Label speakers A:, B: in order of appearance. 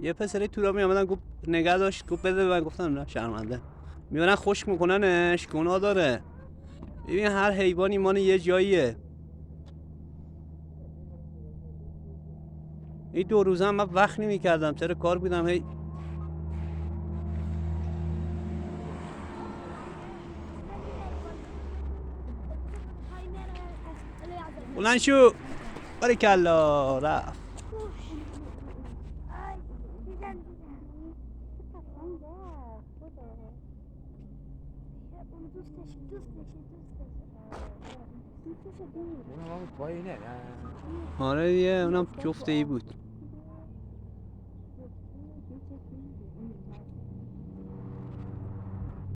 A: یه پسری تو را میامدن گفت نگه داشت گفت بده به من، گفتم نه شرمنده. میبرن خشک میکننش، گناه داره. ببین هر حیوانی مال یه جاییه. این 2 روزه هم من وقت نمیکردم، سر کار بودم. هی بلند شو. باریکلا رفت.
B: اونم پایینه نه.
A: آره دیگه اونم جفته ای بود.